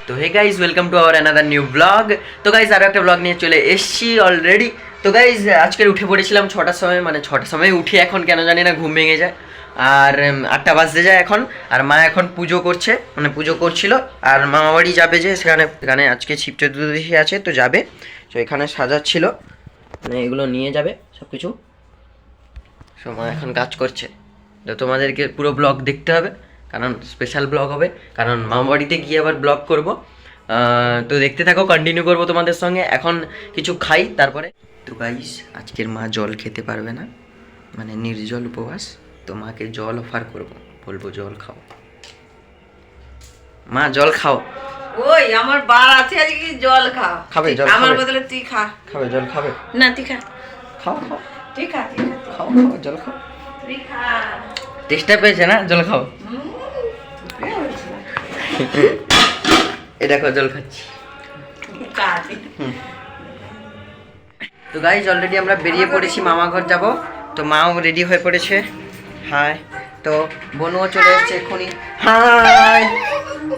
তো hey guys welcome to our another new blog. তো guys আরও একটা ব্লগ নিয়ে চলে এসছি অলরেডি। তো গাইজ আজকের উঠে পড়েছিলাম 6টার সময়, মানে 6টার সময় উঠি এখন কেন জানি না ঘুম ভেঙে যায়, আর 8টা বাজতে যায় এখন। আর মা এখন পুজো করছে, মানে পুজো করছিল, আর মামা বাড়ি যাবে যে সেখানে আজকে শিব চতুর্দশী আছে তো যাবে। তো এখানে সাজাচ্ছিল, মানে এগুলো নিয়ে যাবে সব কিছু। সো মা এখন কাজ করছে, তো তোমাদেরকে পুরো ব্লগ দেখতে হবে, কারণ স্পেশাল ব্লগ হবে, কারণ মামা বাড়িতে গিয়ে আবার ব্লগ করব। তো দেখতে থাকো, কন্টিনিউ করবো তোমাদের সঙ্গে। এখন কিছু খাই তারপরে। তো গাইস আজকের মা জল খেতে পারবে না, মানে নির্জল উপবাস, তো মাকে জল অফার করব, বলবো জল খাও, মা জল খাও। ওই আমার বার আছে আজকে, কি জল খা খাবে জল? আমার বদলে তুই খা। খাবে জল? খাবে না তুই খা। খাও খাও তুই খা, তুই খা, খাও খাও জল খাও। তুই খা। চেষ্টা পেয়েছে না, জল খাও। এ দেখো জল খাচ্ছি। তো গাইজ অলরেডি আমরা বেরিয়ে পড়েছি, মামা ঘর যাব। তো মাও রেডি হয়ে পড়েছে। হাই। তো বোনও চলে এসছে এক্ষুনি। হাই।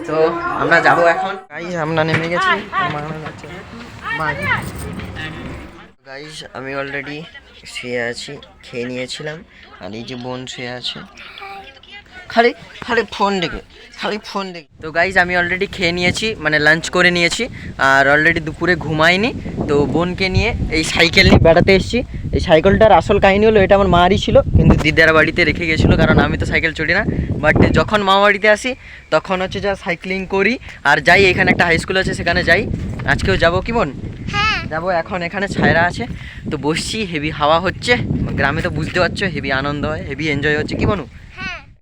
তো আমরা যাব এখন। গাইজ আমরা নেমে গেছি। গাইজ আমি অলরেডি শুয়ে আছি, খেয়ে নিয়েছিলাম, আর এই যে বোন শুয়ে আছে, খালি খালি ফোন দেখে, খালি ফোন দেখে। তো গাইজ আমি অলরেডি খেয়ে নিয়েছি, মানে লাঞ্চ করে নিয়েছি, আর অলরেডি দুপুরে ঘুমাইনি। তো বোনকে নিয়ে এই সাইকেল নিয়ে বেড়াতে এসেছি। এই সাইকেলটার আসল কাহিনী হলো, এটা আমার মারই ছিল, কিন্তু দিদার বাড়িতে রেখে গেছিলো, কারণ আমি তো সাইকেল চড়ি না। বাট যখন মামা বাড়িতে আসি তখন হচ্ছে যা সাইক্লিং করি আর যাই। এখানে একটা হাই স্কুল আছে, সেখানে যাই। আজকেও যাবো কি বোন? যাবো। এখন এখানে ছায়রা আছে, তো বসছি, হেভি হাওয়া হচ্ছে। গ্রামে তো বুঝতে পারছো, হেভি আনন্দ হয়, হেভি এনজয় হচ্ছে, কি বনু?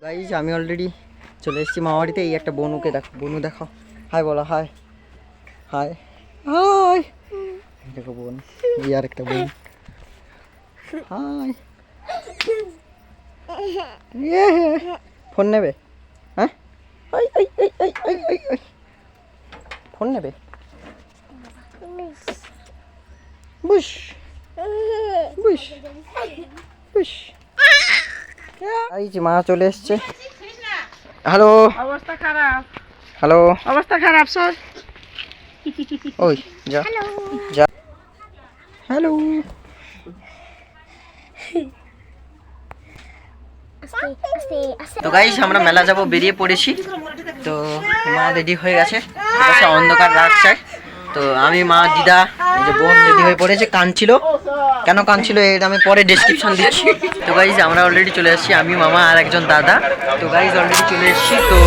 গাইজ আমি অলরেডি চলে এসেছি মামা বাড়িতে। এই একটা বনুকে দেখো, বনু দেখো, হাই বলো, হাই হাই হাই। দেখো বোন, এই আর একটা বোন, হাই। ফোন নেবে? হ্যাঁ, ফোন নেবে? Bush Bush Bush. এই যে মা চলে এসছে। হ্যালো, অবস্থা খারাপ, হ্যালো, অবস্থা খারাপ সর। ওই যা যা। হ্যালো। তো গাইস আমরা মেলা যাব, বেরিয়ে পড়েছি। তো মা রেডি হয়ে গেছে, অন্ধকার রাখছে। তো আমি, মা, দিদা, এই যে বোন রেডি হয়ে পড়েছে। কাঁদছিল, কেন কাঁদছিল এটা আমি পরে ডেসক্রিপশন দিচ্ছি। তো গাইজ আমরা অলরেডি চলে এসেছি, আমি, মামা আর একজন দাদা। তো গাইজ অলরেডি চলে এসেছি, তো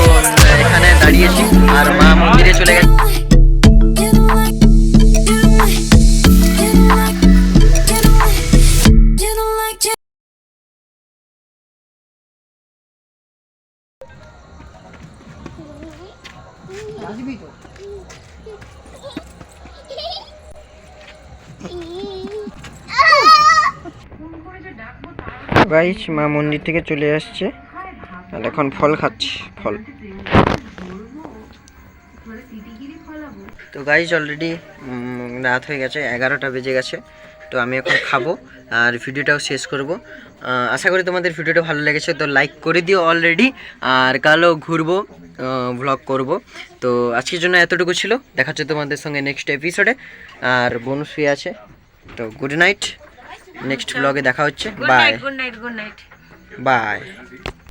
এখানে দাঁড়িয়েছি, আর মা মন্দিরে চলে গেছে। গাইস মা মন্দির থেকে চলে আসছে, আর এখন ফল খাচ্ছি, ফল। তো গাইস অলরেডি রাত হয়ে গেছে, 11টা বেজে গেছে। তো আমি এখন খাবো আর ভিডিওটাও শেষ করব। আশা করি তোমাদের ভিডিওটা ভালো লেগেছে, তো লাইক করে দিও অলরেডি। আর কালও ঘুরবো, ভ্লগ করব। তো আজকের জন্য এতটুকু ছিল, দেখা হচ্ছে তোমাদের সঙ্গে নেক্সট এপিসোডে। আর বোন শুয়ে আছে, তো গুড নাইট, নেক্সট ব্লগে দেখা হচ্ছে। Bye good night, good night, by.